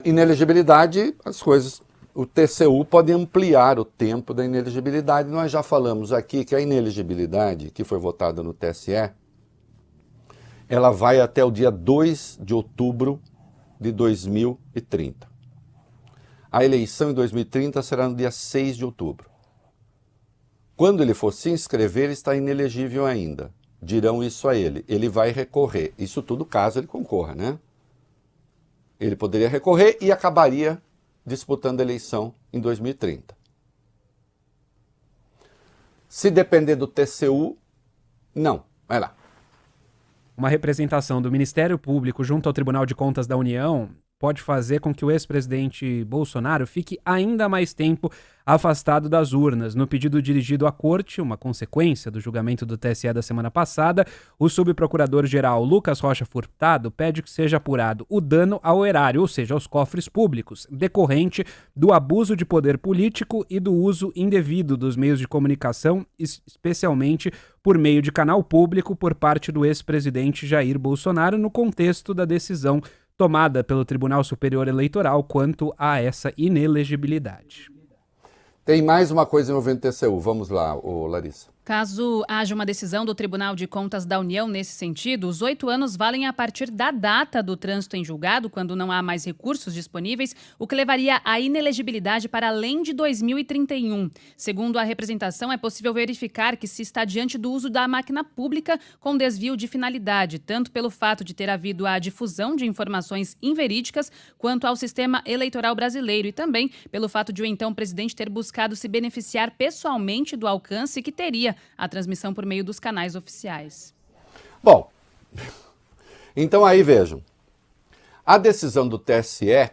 Inelegibilidade, as coisas, o TCU pode ampliar o tempo da inelegibilidade. Nós já falamos aqui que a inelegibilidade que foi votada no TSE, ela vai até o dia 2 de outubro de 2030. A eleição em 2030 será no dia 6 de outubro. Quando ele for se inscrever, ele está inelegível ainda. Dirão isso a ele. Ele vai recorrer. Isso tudo caso ele concorra, né? Ele poderia recorrer e acabaria disputando a eleição em 2030. Se depender do TCU, não. Vai lá. Uma representação do Ministério Público junto ao Tribunal de Contas da União pode fazer com que o ex-presidente Bolsonaro fique ainda mais tempo afastado das urnas. No pedido dirigido à Corte, uma consequência do julgamento do TSE da semana passada, o subprocurador-geral Lucas Rocha Furtado pede que seja apurado o dano ao erário, ou seja, aos cofres públicos, decorrente do abuso de poder político e do uso indevido dos meios de comunicação, especialmente por meio de canal público por parte do ex-presidente Jair Bolsonaro, no contexto da decisão tomada pelo Tribunal Superior Eleitoral quanto a essa inelegibilidade. Tem mais uma coisa envolvendo TCU. Vamos lá, Larissa. Caso haja uma decisão do Tribunal de Contas da União nesse sentido, os 8 anos valem a partir da data do trânsito em julgado, quando não há mais recursos disponíveis, o que levaria à inelegibilidade para além de 2031. Segundo a representação, é possível verificar que se está diante do uso da máquina pública com desvio de finalidade, tanto pelo fato de ter havido a difusão de informações inverídicas, quanto ao sistema eleitoral brasileiro, e também pelo fato de o então presidente ter buscado se beneficiar pessoalmente do alcance que teria a transmissão por meio dos canais oficiais. Bom, então aí vejam, a decisão do TSE,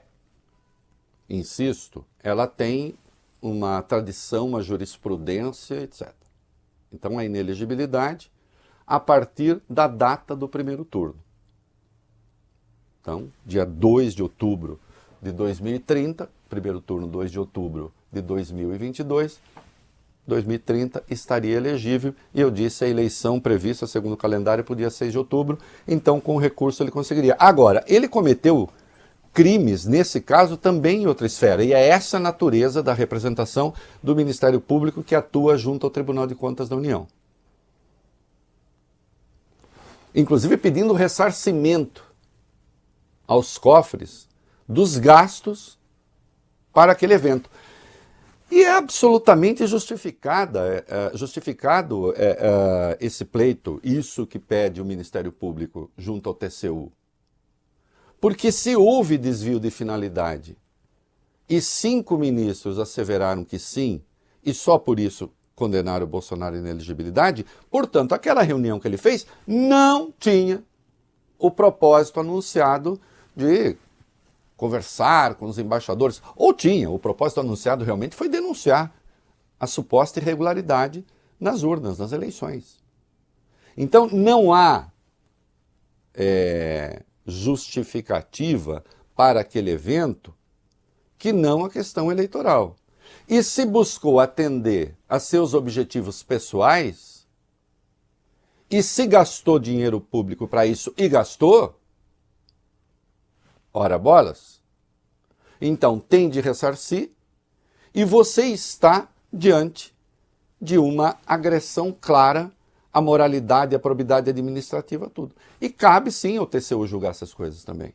insisto, ela tem uma tradição, uma jurisprudência, etc. Então a inelegibilidade a partir da data do primeiro turno. Então, dia 2 de outubro de 2030, primeiro turno 2 de outubro de 2022, 2030 estaria elegível, e eu disse a eleição prevista segundo o calendário para o dia 6 de outubro, então com recurso ele conseguiria. Agora, ele cometeu crimes, nesse caso, também em outra esfera, e é essa a natureza da representação do Ministério Público que atua junto ao Tribunal de Contas da União. Inclusive pedindo ressarcimento aos cofres dos gastos para aquele evento. E é absolutamente justificado esse pleito, isso que pede o Ministério Público junto ao TCU. Porque se houve desvio de finalidade e 5 ministros asseveraram que sim, e só por isso condenaram o Bolsonaro à inelegibilidade, portanto, aquela reunião que ele fez não tinha o propósito anunciado de conversar com os embaixadores, ou tinha, o propósito anunciado realmente foi denunciar a suposta irregularidade nas urnas, nas eleições. Então não há justificativa para aquele evento que não a questão eleitoral. E se buscou atender a seus objetivos pessoais, e se gastou dinheiro público para isso e gastou, ora bolas, então tem de ressarcir, e você está diante de uma agressão clara à moralidade, à probidade administrativa, tudo. E cabe sim ao TCU julgar essas coisas também.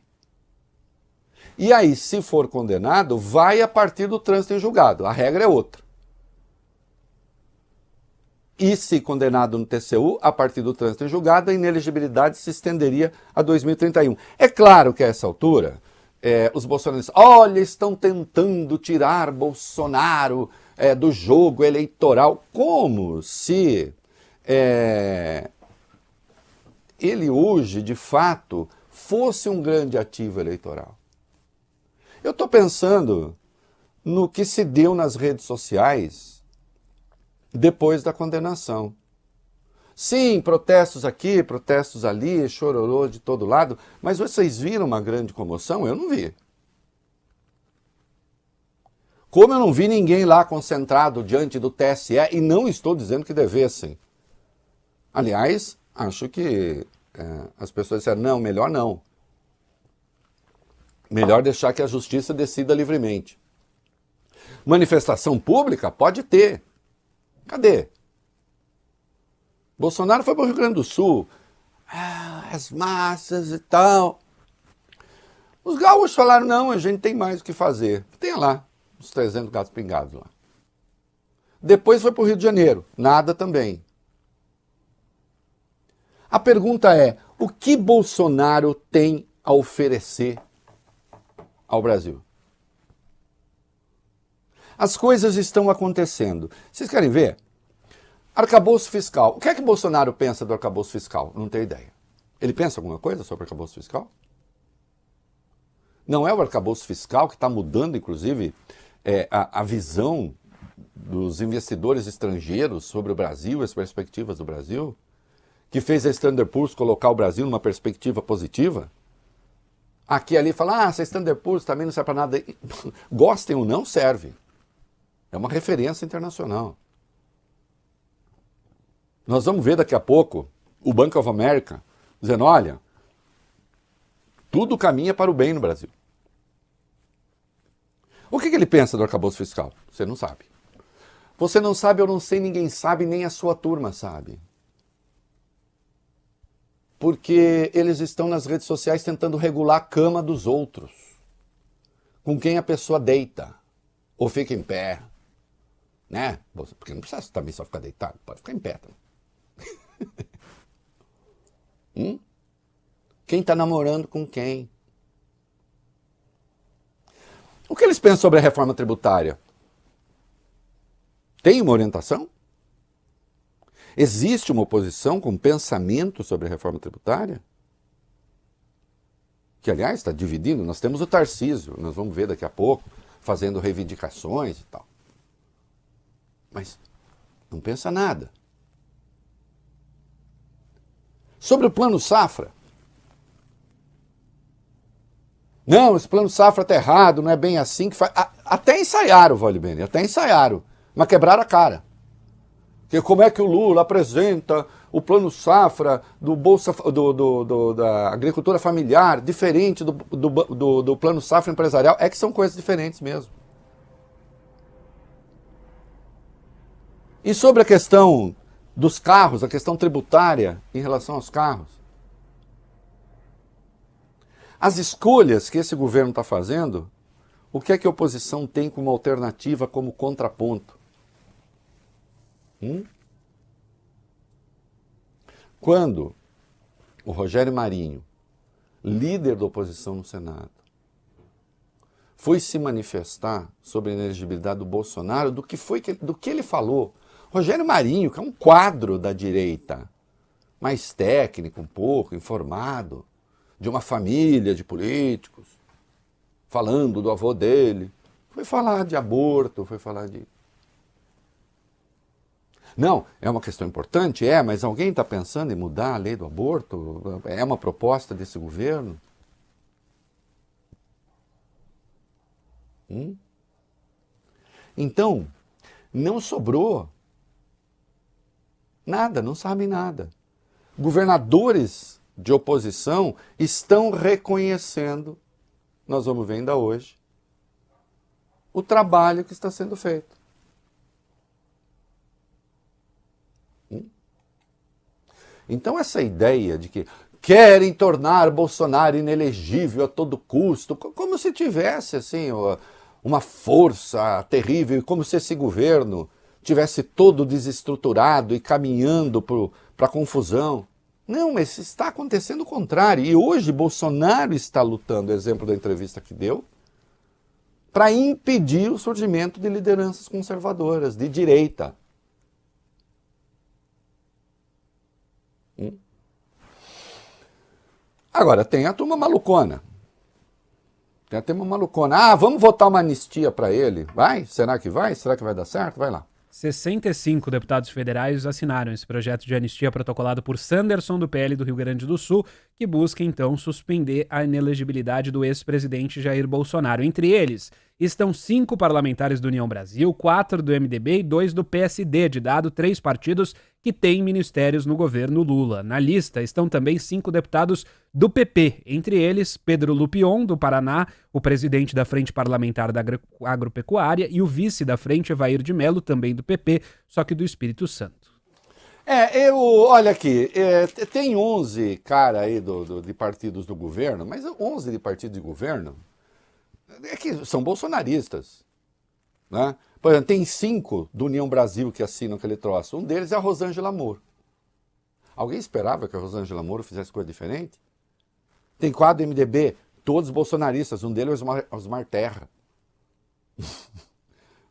E aí, se for condenado, vai a partir do trânsito em julgado, a regra é outra. E se condenado no TCU, a partir do trânsito em julgado, a inelegibilidade se estenderia a 2031. É claro que a essa altura, os bolsonaristas, olha, estão tentando tirar Bolsonaro do jogo eleitoral, como se ele hoje, de fato, fosse um grande ativo eleitoral. Eu estou pensando no que se deu nas redes sociais depois da condenação. Sim, protestos aqui, protestos ali, chororô de todo lado, mas vocês viram uma grande comoção? Eu não vi. Como eu não vi ninguém lá concentrado diante do TSE, e não estou dizendo que devessem. Aliás, acho que as pessoas disseram, não, melhor não. Melhor deixar que a justiça decida livremente. Manifestação pública? Pode ter. Cadê? Bolsonaro foi para o Rio Grande do Sul. As massas e tal. Os gaúchos falaram, não, a gente tem mais o que fazer. Tem lá, uns 300 gatos pingados lá. Depois foi para o Rio de Janeiro. Nada também. A pergunta é, o que Bolsonaro tem a oferecer ao Brasil? As coisas estão acontecendo. Vocês querem ver? Arcabouço fiscal. O que é que Bolsonaro pensa do arcabouço fiscal? Não tenho ideia. Ele pensa alguma coisa sobre o arcabouço fiscal? Não é o arcabouço fiscal que está mudando, inclusive, a visão dos investidores estrangeiros sobre o Brasil, as perspectivas do Brasil, que fez a Standard Poor's colocar o Brasil numa perspectiva positiva? Aqui e ali fala, essa Standard Poor's também não serve para nada. Gostem ou não, serve. É uma referência internacional. Nós vamos ver daqui a pouco o Bank of America dizendo, olha, tudo caminha para o bem no Brasil. O que ele pensa do arcabouço fiscal? Você não sabe. Você não sabe, eu não sei, ninguém sabe, nem a sua turma sabe. Porque eles estão nas redes sociais tentando regular a cama dos outros. Com quem a pessoa deita. Ou fica em pé. Né? Porque não precisa também só ficar deitado, pode ficar em pé também. Quem está namorando com quem? O que eles pensam sobre a reforma tributária? Tem uma orientação? Existe uma oposição com pensamento sobre a reforma tributária? Que, aliás, está dividindo. Nós temos o Tarcísio, nós vamos ver daqui a pouco, fazendo reivindicações e tal. Mas não pensa nada. Sobre o plano safra. Não, esse plano safra está errado, não é bem assim que faz. Até ensaiaram, Vale Bene, até ensaiaram, mas quebraram a cara. Porque como é que o Lula apresenta o plano safra do Bolsa, da agricultura familiar diferente do plano safra empresarial? É que são coisas diferentes mesmo. E sobre a questão dos carros, a questão tributária em relação aos carros? As escolhas que esse governo está fazendo, o que é que a oposição tem como alternativa, como contraponto? Quando o Rogério Marinho, líder da oposição no Senado, foi se manifestar sobre a inelegibilidade do Bolsonaro, do que ele falou. Rogério Marinho, que é um quadro da direita, mais técnico um pouco, informado, de uma família de políticos, falando do avô dele, foi falar de aborto, foi falar de... Não, é uma questão importante, mas alguém está pensando em mudar a lei do aborto? É uma proposta desse governo? Então, não sobrou nada, não sabem nada. Governadores de oposição estão reconhecendo, nós vamos ver ainda hoje, o trabalho que está sendo feito. Então essa ideia de que querem tornar Bolsonaro inelegível a todo custo, como se tivesse assim uma força terrível, como se esse governo tivesse todo desestruturado e caminhando para a confusão. Não, mas está acontecendo o contrário. E hoje Bolsonaro está lutando, exemplo da entrevista que deu, para impedir o surgimento de lideranças conservadoras, de direita. Agora, tem a turma malucona. Tem a turma malucona. Vamos votar uma anistia para ele. Vai? Será que vai? Será que vai dar certo? Vai lá. 65 deputados federais assinaram esse projeto de anistia protocolado por Sanderson, do PL do Rio Grande do Sul, que busca, então, suspender a inelegibilidade do ex-presidente Jair Bolsonaro. Entre eles estão 5 parlamentares do União Brasil, 4 do MDB e 2 do PSD, de dado 3 partidos que têm ministérios no governo Lula. Na lista estão também 5 deputados do PP, entre eles Pedro Lupion, do Paraná, o presidente da Frente Parlamentar da Agropecuária, e o vice da Frente, Evair de Mello, também do PP, só que do Espírito Santo. Olha aqui, tem 11 cara aí de partidos do governo, mas 11 de partidos de governo que são bolsonaristas, né? Por exemplo, tem 5 do União Brasil que assinam aquele troço. Um deles é a Rosângela Moro. Alguém esperava que a Rosângela Moro fizesse coisa diferente? Tem 4 do MDB, todos bolsonaristas. Um deles é o Osmar Terra.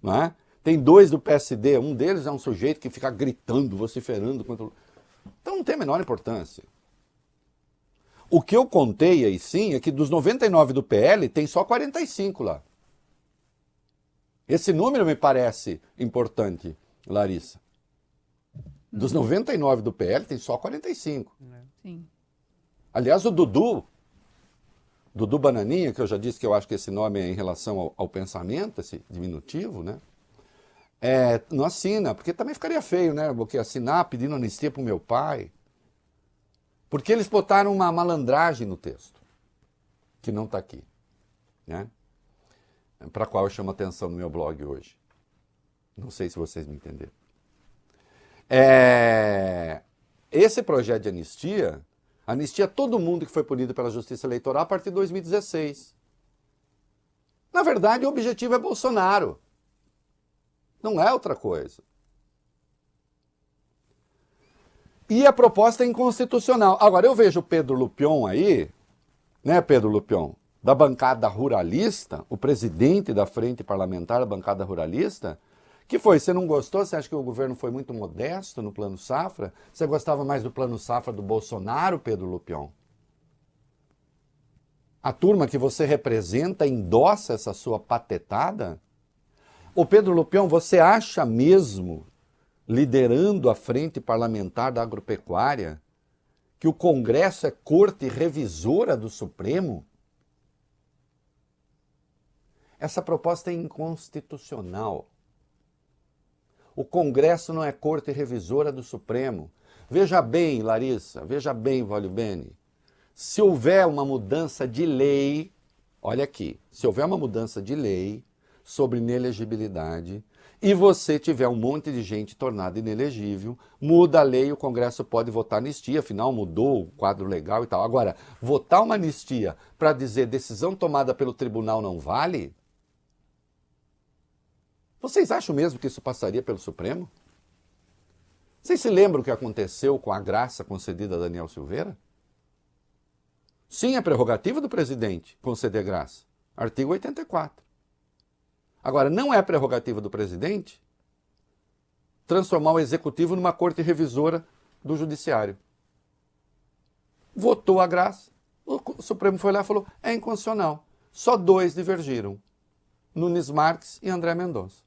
Não é? Tem 2 do PSD, um deles é um sujeito que fica gritando, vociferando contra o... Então não tem a menor importância. O que eu contei aí sim é que dos 99 do PL tem só 45 lá. Esse número me parece importante, Larissa. Dos 99 do PL tem só 45. Sim. Aliás, o Dudu Bananinha, que eu já disse que eu acho que esse nome é em relação ao pensamento, esse diminutivo, né? Não assina, porque também ficaria feio, né? Porque assinar pedindo anistia para o meu pai. Porque eles botaram uma malandragem no texto, que não está aqui, né? Para a qual eu chamo atenção no meu blog hoje. Não sei se vocês me entenderam. Esse projeto de anistia todo mundo que foi punido pela Justiça Eleitoral a partir de 2016. Na verdade, o objetivo é Bolsonaro. Não é outra coisa. E a proposta é inconstitucional. Agora, eu vejo o Pedro Lupion aí, né, Pedro Lupion, da bancada ruralista, o presidente da Frente Parlamentar da bancada ruralista, que foi, você não gostou? Você acha que o governo foi muito modesto no Plano Safra? Você gostava mais do Plano Safra do Bolsonaro, Pedro Lupion? A turma que você representa endossa essa sua patetada? Ô Pedro Lupion, você acha mesmo, liderando a Frente Parlamentar da Agropecuária, que o Congresso é corte revisora do Supremo? Essa proposta é inconstitucional. O Congresso não é corte revisora do Supremo. Veja bem, Larissa, veja bem, Vólio Bene, se houver uma mudança de lei, olha aqui, se houver uma mudança de lei sobre inelegibilidade e você tiver um monte de gente tornada inelegível, muda a lei, o Congresso pode votar anistia, afinal mudou o quadro legal e tal. Agora, votar uma anistia para dizer decisão tomada pelo tribunal não vale? Vocês acham mesmo que isso passaria pelo Supremo? Vocês se lembram o que aconteceu com a graça concedida a Daniel Silveira? Sim, é prerrogativa do presidente conceder graça. Artigo 84. Agora, não é prerrogativa do presidente transformar o executivo numa corte revisora do judiciário. Votou a graça, o Supremo foi lá e falou, é inconstitucional. Só 2 divergiram, Nunes Marques e André Mendonça.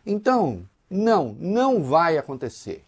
Então, não vai acontecer.